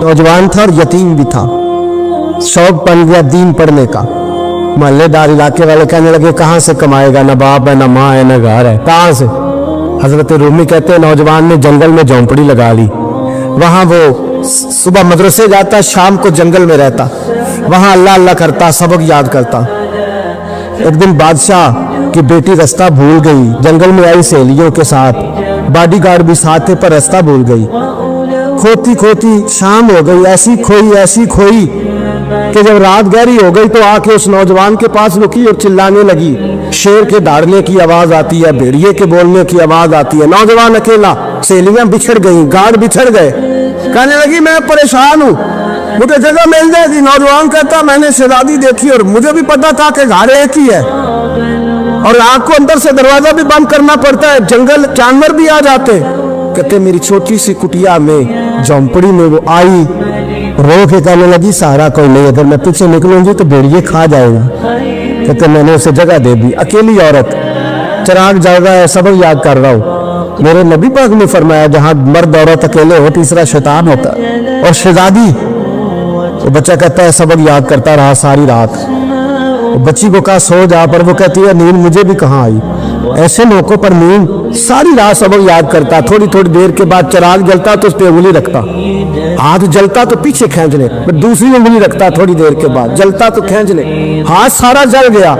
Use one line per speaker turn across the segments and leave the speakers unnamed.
नौजवान था और यतीम भी था। शौक बन गया दीन पढ़ने का। मोहल्लेदार इलाके वाले कहने लगे कहाँ से कमाएगा, ना बाप है, ना माँ है, ना घर है, कहाँ से। हजरत रूमी कहते हैं नौजवान ने जंगल में झोंपड़ी लगा ली। वहाँ वो सुबह मदरसे जाता, शाम को जंगल में रहता, वहाँ अल्लाह अल्लाह करता, सबक याद करता। एक दिन बादशाह की बेटी रास्ता भूल गई, जंगल में आई सहेलियों के साथ, बॉडीगार्ड भी साथ थे पर रास्ता भूल गई। खोती खोती शाम हो गई, ऐसी खोई कि जब रात गहरी हो गई तो आके उस नौजवान के पास रुकी और चिल्लाने लगी। शेर के दहाड़ने की आवाज आती है, भेड़िए के बोलने की आवाज आती है। नौजवान अकेला, सहेलियां बिछड़ गई, गार्ड बिछड़ गए। कहने लगी मैं परेशान हूँ, मुझे जगह मिल जाएगी। नौजवान कहता मैंने शहजादी देखी और मुझे भी पता था कि घर एक ही है और आग को अंदर से दरवाजा भी बंद करना पड़ता है, जंगल जानवर भी आ जाते। कहते मेरी छोटी सी कुटिया में झोंपड़ी में वो आई, रो के कहने लगी सहारा कोई नहीं, अगर मैं पीछे निकलूंगी तो भेड़िए खा जाएगा। कहते मैंने उसे जगह दे दी। अकेली औरत, चिराग जल रहा है, सबक याद कर रहा हूँ। मेरे नबी पाक ने फरमाया जहाँ मर्द औरत अकेले हो तीसरा शैतान होता है। और शहजादी, वो बच्चा कहता है सबक याद करता रहा सारी रात। बच्ची को कहा सो जा, पर वो कहती है नींद मुझे भी कहाँ आई। ऐसे मौकों पर नींद सारी रात सबक याद करता। थोड़ी थोड़ी देर के बाद चिराग जलता तो उस पर उंगली रखता, हाथ जलता तो पीछे खींच ले, फिर दूसरी उंगली रखता, थोड़ी देर के बाद जलता तो खींच ले, हाथ सारा जल गया।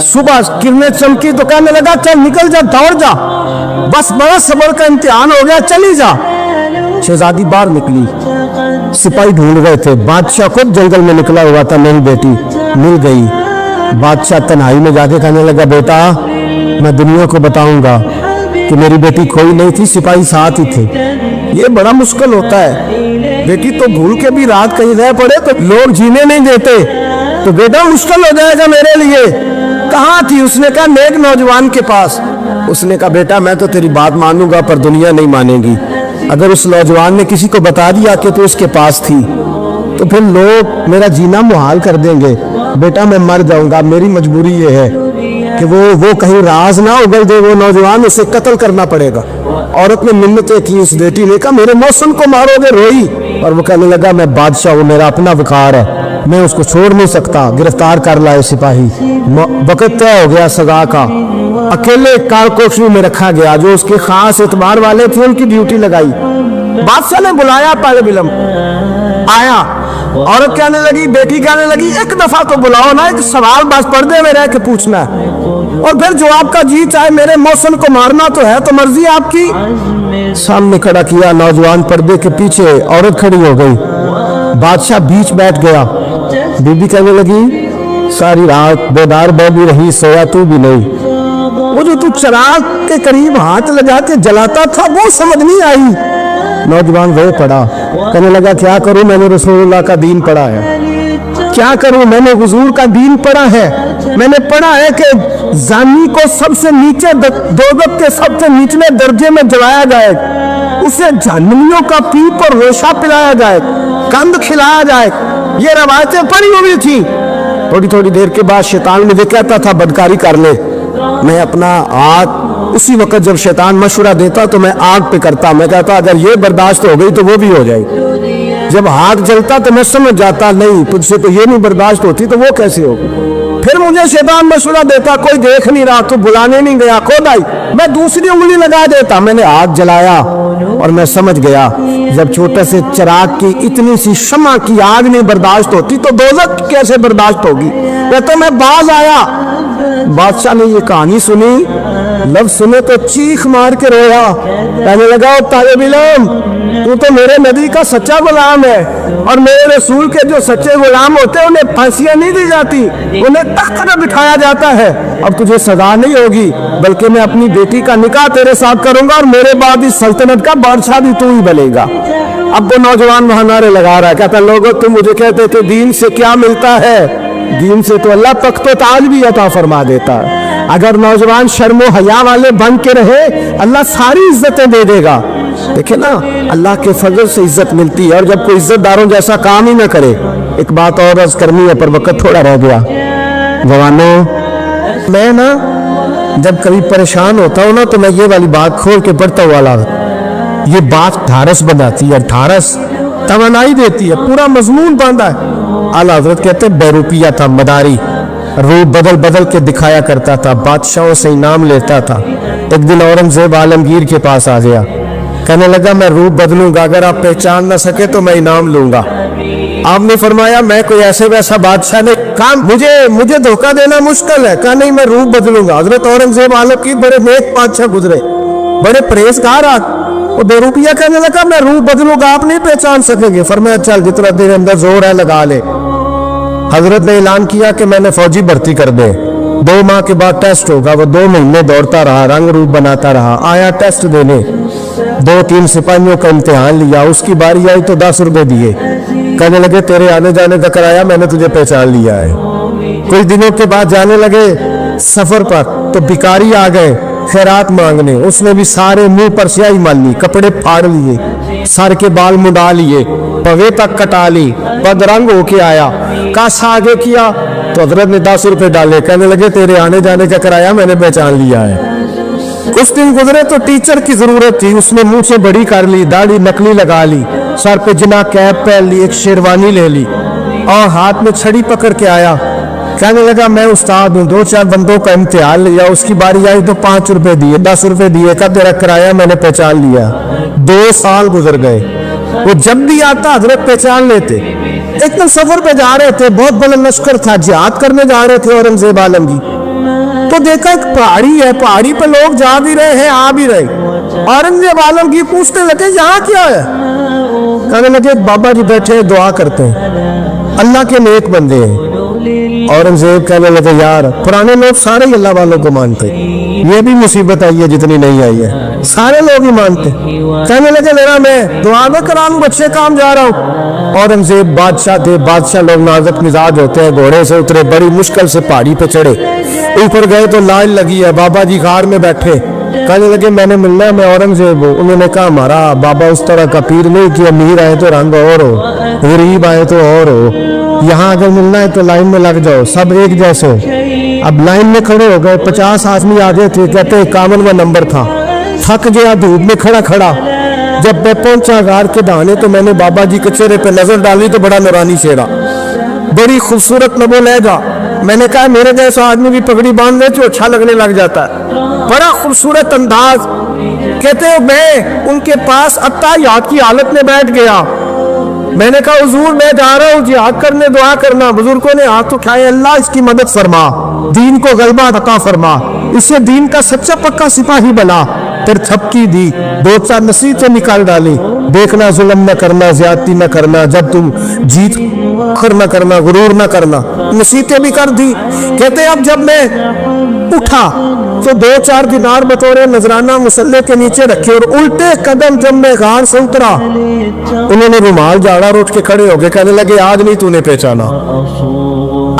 सुबह किरणें चमकी तो कहने लगा चल निकल जा, दौड़ जा, बस बड़ा सबर का इम्तिहान हो गया, चली जा। शहजादी बाहर निकली, सिपाही ढूंढ रहे थे। बादशाह खुद जंगल में निकला हुआ था, मेरी बेटी मिल गई। बादशाह तन्हाई में जाके कहने लगा बेटा मैं दुनिया को बताऊंगा कि मेरी बेटी खोई नहीं थी, सिपाही साथ ही थे। ये बड़ा मुश्किल होता है, बेटी तो भूल के भी रात कहीं रह पड़े तो लोग जीने नहीं देते, तो बेटा मुश्किल हो जाएगा मेरे लिए। कहाँ थी? उसने कहा नेक नौजवान के पास। उसने कहा बेटा मैं तो तेरी बात मानूंगा पर दुनिया नहीं मानेगी। अगर उस नौजवान ने किसी को बता दिया कि तू उसके पास थी तो फिर लोग मेरा जीना मुहाल कर देंगे। बेटा मैं मर जाऊंगा, मेरी मजबूरी ये है कि वो कहीं राज ना उगल दे वो नौजवान, उसे कत्ल करना पड़ेगा। औरत ने मिन्नतें की, उस बेटी ने कहा मेरे मौसम को मारोगे, रोई। और वो कहने लगा मैं बादशाह हूँ, मेरा अपना वकार है, मैं उसको छोड़ नहीं सकता। गिरफ्तार कर लाए सिपाही। वक़्त तय हो गया सजा का। अकेले कारकोशरी में रखा गया, जो उसके खास एतबार वाले थे उनकी ड्यूटी लगाई। बादशाह ने बुलाया, तालिब इल्म आया। औरत कहने लगी, बेटी कहने लगी एक दफा तो बुलाओ ना, एक सवाल बस पर्दे में रह के पूछना है और फिर जो आपका जी चाहे। मेरे मौसम को मारना तो है तो मर्जी आपकी। सामने खड़ा किया नौजवान, पर्दे के पीछे औरत खड़ी हो गई। बादशाह बीच बैठ गया। बीबी कहने लगी सारी रात बेदार बैठी रही, सोया तू भी नहीं। वो जो तू चिराग के करीब हाथ लगा के जलाता था वो समझ नहीं आई। नौजवान रो पड़ा, कहने लगा क्या करूं, मैंने रसूलुल्लाह का दीन पढ़ा है, क्या करूं, मैंने हुजूर का दीन पढ़ा है। मैंने पढ़ा है कि जानी को सबसे नीचे दोज़ख के सबसे निचले दर्जे में जलाया जाए, उसे जहन्नमियों का पीप और रेशा पिलाया जाए, कंद खिलाया जाए। ये रवायतें पढ़ी हुई थी। थोड़ी थोड़ी देर के बाद शैतान मुझे कहता था बदकारी कर ले। मैं अपना आग उसी वक्त जब शैतान मशवरा देता तो मैं आग पे करता। मैं कहता अगर ये बर्दाश्त हो गई तो वो भी हो जाएगी। जब हाथ जलता तो मैं समझ जाता नहीं तुझसे तो ये नहीं बर्दाश्त होती तो वो कैसे होगी। फिर मुझे शैतान मशवरा देता कोई देख नहीं रहा तो बुलाने नहीं गया, खुद आई, मैं दूसरी उंगली लगा देता। मैंने आग जलाया और मैं समझ गया जब छोटे से चिराग की इतनी सी शमा की आग नहीं बर्दाश्त होती तो दोज़ख कैसे बर्दाश्त होगी। तो मैं बाज आया। बादशाह ने ये कहानी सुनी, लफ्ज़ सुने तो चीख मार के रोया। कहने लगा तालिब इल्म तू तो मेरे नबी का सच्चा गुलाम है और मेरे रसूल के जो सच्चे गुलाम होते हैं उन्हें फांसियां नहीं दी जाती, उन्हें तख्त पर बिठाया जाता है। अब तुझे सजा नहीं होगी बल्कि मैं अपनी बेटी का निकाह तेरे साथ करूंगा और मेरे बाद इस सल्तनत का बादशाह भी तू ही बनेगा। अब वो नौजवान वहां नारे लगा रहा है, कहता लोगों तुम मुझे कहते थे दीन से क्या मिलता है, दीन से तो अल्लाह तख्त ताज भी अता फरमा देता है। अगर नौजवान शर्म हया वाले बन के रहे अल्लाह सारी इज्जतें दे देगा। देखे ना अल्लाह के फजल से इज्जत मिलती है और जब कोई इज्जतदारों जैसा काम ही ना करे। एक बात और अर्ज करनी है पर वक्त थोड़ा रह गया। जवानों मैं ना जब कभी परेशान होता हूँ ना तो मैं ये वाली बात खोल के पढ़ता हुआ ला, ये बात ढारस बनाती है। ढारस तमन्नाई देती है, पूरा मजमून बांधा है। आला हजरत कहते बेरूपिया था, मदारी, रूप बदल बदल के दिखाया करता था, बादशाहों से इनाम लेता था। एक दिन औरंगजेब आलमगीर के पास आ गया, कहने लगा मैं रूप बदलूंगा, अगर आप पहचान ना सके तो मैं इनाम लूंगा। आपने फरमाया मैं कोई ऐसे वैसा बादशाह नहीं, कहा मुझे धोखा देना मुश्किल है, कहा नहीं मैं रूप बदलूंगा। हजरत औरंगजेब आलमगीर बड़े नेक बादशाह गुजरे, बड़े परहेजगार। वो बेरूपिया कहने लगा मैं रूप बदलूंगा, आप नहीं पहचान सकेंगे। फरमाया चल जितना तेरे अंदर जोर है लगा ले। हजरत ने ऐलान किया कि मैंने फौजी भर्ती कर दे, 2 माह के बाद टेस्ट होगा। वो 2 महीने दौड़ता रहा, रंग रूप बनाता रहा, आया टेस्ट देने, 2-3 सिपाहियों का इम्तिहान लिया, उसकी बारी आई तो 10 रुपए दिए, कहने लगे तेरे आने जाने का कराया मैंने तुझे पहचान लिया है। कुछ दिनों के बाद जाने लगे सफर पर, तो भिखारी आ गए खैरात मांगने, उसने भी सारे मुंह पर स्याही मार ली, कपड़े फाड़ लिए, सर के बाल मुंडा लिए, पवे तक कटा ली, बदरंग होके आया, काश आगे किया तो हजरत ने 10 रुपए डाले, कहने लगे तेरे आने जाने का कराया मैंने पहचान लिया है। कुछ दिन गुजरे तो टीचर की जरूरत थी, उसने मुंह से बड़ी कर ली, दाढ़ी नकली लगा ली, सर पे जना कैप पहन ली, एक शेरवानी ले ली और हाथ में छड़ी पकड़ के आया, कहने लगा मैं उस्ताद हूँ। 2-4 बंदों का इम्तिहान लिया, उसकी बारी आई तो 5 रुपए दिए, 10 रुपए दिए, का तेरा किराया मैंने पहचान लिया। 2 साल गुजर गए, वो जब भी आता हजरत पहचान लेते। एक दिन सफर पे जा रहे थे, बहुत बड़ा लश्कर था, जिहाद करने जा रहे थे औरंगजेब आलमगीर, तो देखा एक पहाड़ी है, पहाड़ी पे लोग जा भी रहे हैं आ भी रहे। औरंगजेब आलमगीर पूछने लगे यहाँ क्या है, कहने लगे बाबा जी बैठे दुआ करते हैं, अल्लाह के नेक बंदे हैं। औरंगजेब कहने लगे यार पुराने लोग सारे ही अल्लाह वालों को मानते, ये भी मुसीबत आई है जितनी नहीं आई है, सारे लोग ही मानते। कहने लगे मेरा मैं दुआ न करा लूं, बच्चे काम जा रहा हूँ। औरंगजेब बादशाह थे, बादशाह लोग नाजुक मिजाज होते हैं, घोड़े से उतरे, बड़ी मुश्किल से पहाड़ी पे चढ़े, ऊपर गए तो लाइन लगी है, बाबा जी गार में बैठे, कहने लगे मैंने मिलना है, मैं औरंगजेब हूँ। उन्होंने कहा हमारा बाबा उस तरह का पीर नहीं कि अमीर आए तो रंग और हो, गरीब आए तो और हो, यहाँ अगर मिलना है तो लाइन में लग जाओ, सब एक जैसे। अब लाइन में खड़े हो गए, 50 आदमी आगे थे, कहते 51वां नंबर था, थक गया धूप में खड़ा खड़ा। जब मैं पहुंचा गार के दाने तो मैंने बाबा जी के चेहरे पे नजर डाली तो बड़ा नूरानी चेहरा, बड़ी खूबसूरत नबो लहजा। मैंने कहा मेरे जैसा आदमी भी पगड़ी बांध ले तो अच्छा लगने लग जाता है, बड़ा खूबसूरत अंदाज। कहते मैं उनके पास अत्ताहियात की हालत में बैठ गया, मैंने कहा हुजूर मैं जा रहा हूँ जिहाद करने, दुआ करना। बुजुर्गों ने हाथ उठाए, अल्लाह इसकी मदद फरमा, दीन को गलबा अता फरमा, इससे दीन का सच्चा पक्का सिपाही बना। फिर थपकी दी, 2-4 नसीहतें निकाल डाली, देखना जुल्म न करना, ज्यादती न करना, जब तुम जीत खर न करना, गुरूर न करना, नसीहतें भी कर दी। कहते अब जब मैं उठा तो 2-4 दिनार बतौर नजराना मुसल्ले के नीचे रखे और उल्टे कदम जब मैं गार से उतरा, उन्होंने रुमाल झाड़ा और उठ के खड़े हो गए, कहने लगे आज नहीं तूने पहचाना,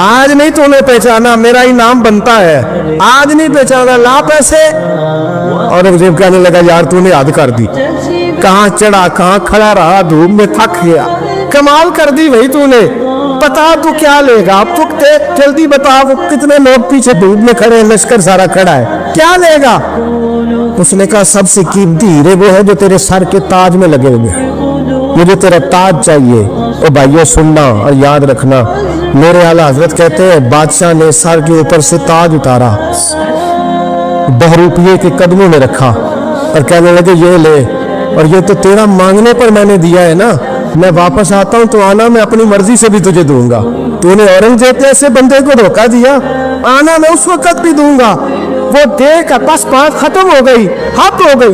आज नहीं तूने पहचाना, मेरा इनाम बनता है, आज नहीं पहचाना, ला पैसे। औरंगजेब कहने लगा यार तूने याद कर दी, कहाँ चढ़ा कहाँ खड़ा रहा, धूप में थक गया, कमाल कर दी भाई तूने, बता तू क्या लेगा, अब तू जल्दी बता, वो कितने लोग पीछे धूप में खड़े, लश्कर सारा खड़ा है, क्या लेगा। उसने कहा सबसे कीमती हीरे वो है जो तेरे सर के ताज में लगे हुए, मुझे तेरा ताज चाहिए। और भाइयों सुनना और याद रखना, मेरे आला हजरत कहते हैं बादशाह ने सर के ऊपर से ताज उतारा, बहरूपिये के कदमों में रखा और कहने लगे ये ले, और ये तो तेरा मांगने पर मैंने दिया है ना, मैं वापस आता हूं तो आना मैं अपनी मर्जी से भी तुझे दूंगा। तूने औरंगजेब जैसे बंदे को धोखा दिया, आना मैं उस वक्त भी दूंगा। वो देख बस बात खत्म हो गई, हद हो गई।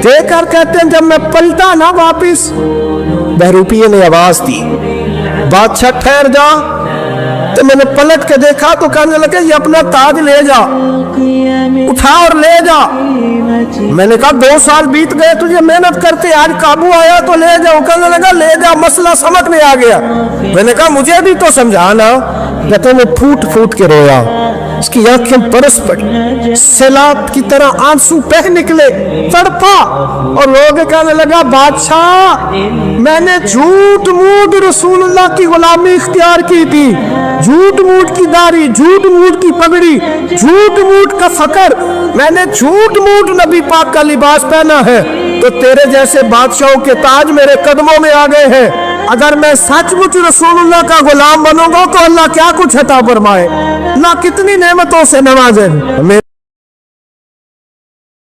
देख कर कहते हैं जब मैं पलटा ना वापिस, बहरूपिये ने आवाज दी बादशाह ठहर जा, तो मैंने पलट के देखा तो कहने लगे ये अपना ताज ले जा, उठा और ले जा। मैंने कहा 2 साल बीत गए तुझे मेहनत करते, आज काबू आया तो ले जाओ। कहने लगा ले जा, मसला समझ में आ गया। मैंने कहा मुझे भी तो समझाना। कहते मैं फूट फूट के रोया, उसकी आंखें बरस पड़ी, सैलाब की तरह आंसू बह निकले, तड़पा और लोग कहने लगा बादशाह मैंने झूठ मूठ रसूलुल्लाह की गुलामी इख्तियार की थी, झूठ मूठ की दाढ़ी, झूठ मूठ की पगड़ी, झूठ मूठ का फकर, मैंने झूठ मूठ नबी पाक का लिबास पहना है, तो तेरे जैसे बादशाहों के ताज मेरे कदमों में आ गए हैं। अगर मैं सचमुच रसूलुल्लाह का गुलाम बनूंगा तो अल्लाह क्या कुछ अता फरमाए, अल्लाह कितनी नेमतों से नवाजे।